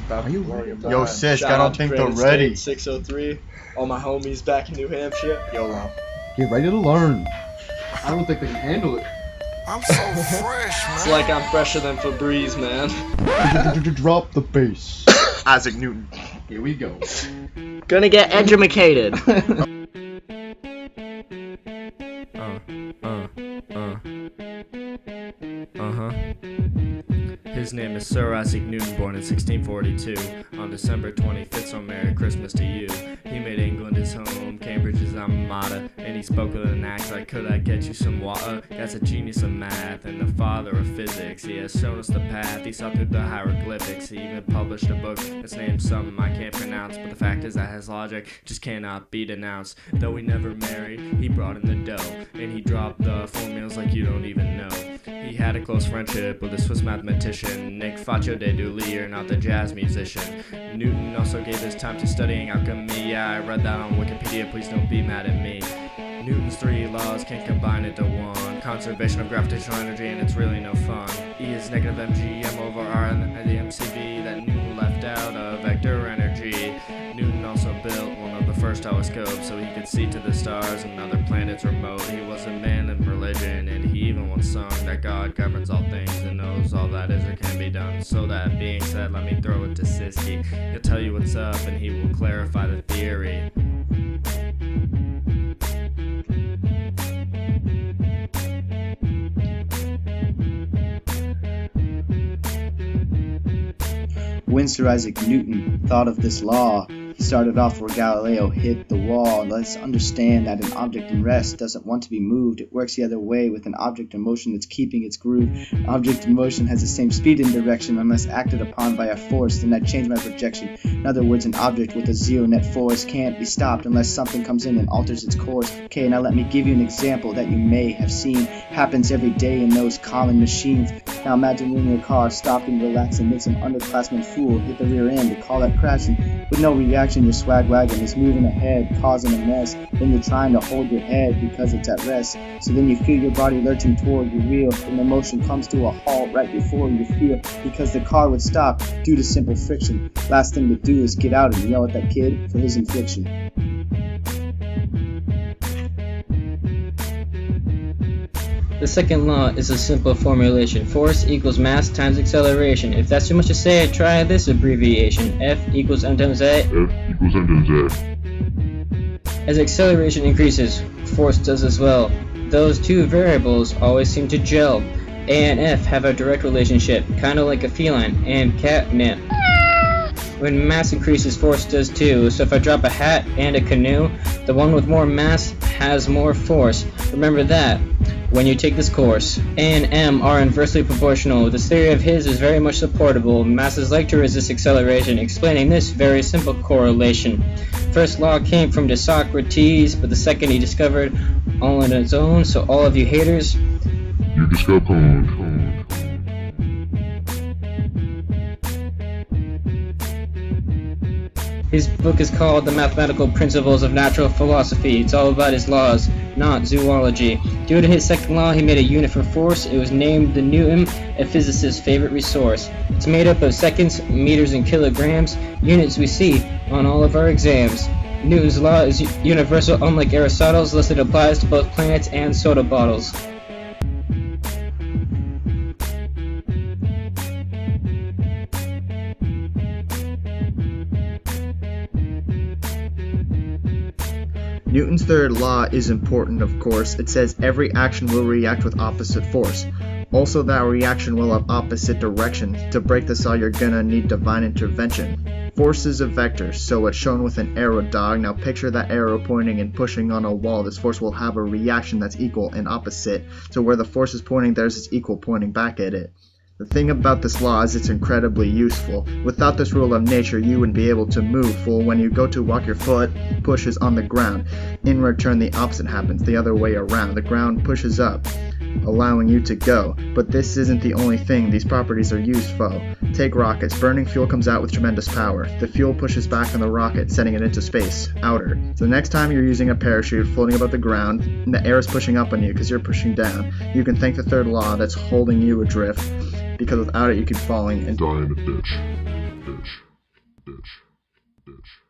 about you ready? Yo, Sisk, Shout I don't out think Granite they're ready. State, 603. All my homies back in New Hampshire. YOLO. Get ready to learn. I don't think they can handle it. I'm so fresh, man. It's like I'm fresher than Febreze, man. Drop the bass. Isaac Newton. Here we go. Gonna get edumacated. His name is Sir Isaac Newton, born in 1642. On December 25th, so Merry Christmas to you. He made England his home, Cambridge his alma mater, and he spoke with an accent. Could I get you some water? That's a genius of math and the father of physics. He has shown us the path. He saw through the hieroglyphics. He even published a book that's named something I can't pronounce, but the fact is that his logic just cannot be denounced. Though he never married, he brought in the dough, and he dropped the formulas like you don't even know. He had a close friendship with a Swiss mathematician, Nick Faccio de Dulier, not the jazz musician. Newton also gave his time to studying alchemy. Yeah, I read that on Wikipedia, please don't be mad at me. Newton's 3 laws can combine into one. Conservation of gravitational energy, and it's really no fun. E is negative mg over r, and the mcv that Newton left out of vector energy. Newton also built one of the first telescopes so he could see to the stars and other planets remote. He was a man of religion, and he even once sung that God governs all things and knows all that is or can be done. So that being said, let me throw it to Siski. He'll tell you what's up and he will clarify the theory. When Sir Isaac Newton thought of this law, he started off where Galileo hit the wall. Let's understand that an object in rest doesn't want to be moved. It works the other way with an object in motion that's keeping its groove. An object in motion has the same speed and direction unless acted upon by a force. Then I change my projection. In other words, an object with a zero net force can't be stopped unless something comes in and alters its course. Okay, now let me give you an example that you may have seen. Happens every day in those common machines. Now imagine when your car stopped and relaxed and makes some underclassman fool hit the rear end to call that crashing. With no reaction, your swag wagon is moving ahead, causing a mess. Then you're trying to hold your head because it's at rest. So then you feel your body lurching toward your wheel, and the motion comes to a halt right before you feel, because the car would stop due to simple friction. Last thing to do is get out and yell at that kid for his infliction. The second law is a simple formulation. Force equals mass times acceleration. If that's too much to say, try this abbreviation. F equals m times a. As acceleration increases, force does as well. Those two variables always seem to gel. A and F have a direct relationship, kind of like a feline and catnip. When mass increases, force does too. So if I drop a hat and a canoe, the one with more mass has more force. Remember that when you take this course. A and M are inversely proportional. This theory of his is very much supportable. Masses like to resist acceleration, explaining this very simple correlation. First law came from Socrates, but the second he discovered all on his own. So all of you haters, You discovered. his book is called The Mathematical Principles of Natural Philosophy. It's all about his laws, not zoology. Due to his second law, he made a unit for force. It was named the Newton, a physicist's favorite resource. It's made up of seconds, meters, and kilograms, units we see on all of our exams. Newton's law is universal, unlike Aristotle's, thus it applies to both planets and soda bottles. Newton's third law is important, of course. It says every action will react with opposite force. Also, that reaction will have opposite direction. To break this law, you're gonna need divine intervention. Force is a vector, so it's shown with an arrow, dog. Now picture that arrow pointing and pushing on a wall. This force will have a reaction that's equal and opposite. So where the force is pointing, there's its equal pointing back at it. The thing about this law is it's incredibly useful. Without this rule of nature, you wouldn't be able to move, for when you go to walk, your foot pushes on the ground. In return, the opposite happens, the other way around. The ground pushes up, allowing you to go. But this isn't the only thing these properties are used for. Take rockets. Burning fuel comes out with tremendous power. The fuel pushes back on the rocket, sending it into space, outer. So the next time you're using a parachute floating above the ground, and the air is pushing up on you because you're pushing down, you can thank the third law that's holding you adrift, because without it you keep falling and Die in a ditch. bitch, bitch.